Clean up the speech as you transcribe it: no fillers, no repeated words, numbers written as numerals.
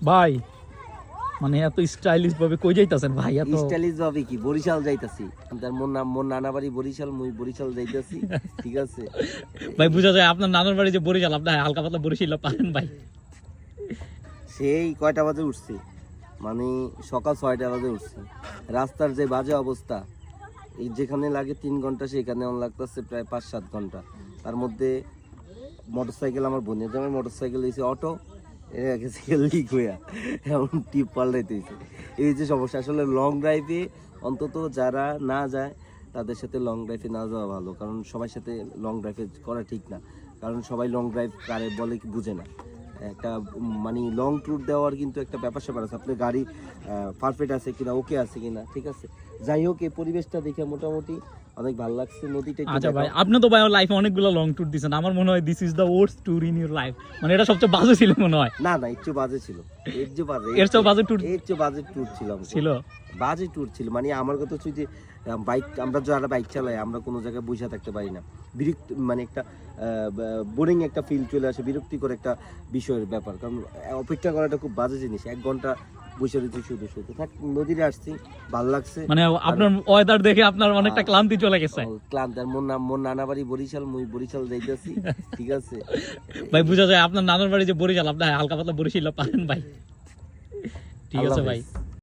ভাই মানে এত স্টাইলিশ ভাবে কই যাইতাছেন ভাই? এত স্টাইলিশ ভাবে কি বরিশাল যাইতাছি, তার মোর নানা বাড়ি বরিশাল, মুই বরিশাল যাইতাছি, ঠিক আছে ভাই বুঝা যায় আপনার নানার বাড়ি যে বরিশাল, আপনি হালকা পাতলা বরিশাল পারেন ভাই। সেই কয়টা বাজে উঠছি, মানে সকাল 6টা বাজে উঠছি। রাস্তার যে বাজে অবস্থা, এই যেখানে লাগে 3 ঘন্টা সেখানে আমার লাগতেছে প্রায় 5-7 ঘন্টা। তার মধ্যে মোটরসাইকেল, আমার বোনের জামাই মোটরসাইকেল হয়েছে অটো, লিক হইয়া এমন টিপ পাল্টাইতে হয়েছে। এই যে সমস্যা, আসলে লং ড্রাইভে অন্তত যারা না যায় তাদের সাথে লং ড্রাইভে না যাওয়া ভালো, কারণ সবার সাথে লং ড্রাইভে করা ঠিক না, কারণ সবাই লং ড্রাইভ কারে বলে কি বুঝে না। একটা মানে লং ট্যুর দেওয়ার কিন্তু একটা ব্যাপার স্যাপার আছে, আপনার গাড়ি পারফেক্ট আছে কিনা, ওকে আছে কিনা, ঠিক আছে। যাই হোক, এই পরিবেশটা দেখে মোটামুটি অনেক ভালো লাগছে। নদীটা আচ্ছা ভাই, আপনি তো ভাই লাইফে অনেকগুলো লং ট্যুর দিয়েছেন, আমার মনে হয় this is the worst tour in your life. মানে এটা সবচেয়ে বাজে ছিল মনে হয়। না না, একটু বাজে ছিল, একটু বাজে, এর চেয়ে বাজে ট্যুর একটু বাজে ট্যুর ছিল। বাজে ট্যুর ছিল, মানে আমার কথা হচ্ছে যে বাইক, আমরা যারা বাইক চালাই আমরা কোনো জায়গায় বসে থাকতে পারি না, বিরক্ত মানে একটা বোরিং একটা ফিল চলে আসে, বিরক্তিকর একটা বিষয়ের ব্যাপার, কারণ অপেক্ষা করাটা খুব বাজে জিনিস। 1 ঘন্টা বসে রয়েছি শুধু শুধু, থাক নদীতে আসছি, ভালো লাগছে। মানে আপনার ওয়েদার দেখে আপনার অনেকটা ক্লান্তি চলে গেছে। ক্লান্ত, আর মোর নানা বাড়ি বরিশাল, মুই বরিশাল যাইতেছি, ঠিক আছে ভাই বুঝা যায় আপনার নানার বাড়ি যে বরিশাল, আপনি হালকা পাতলা বরিশাল পারেন ভাই। ঠিক আছে ভাই।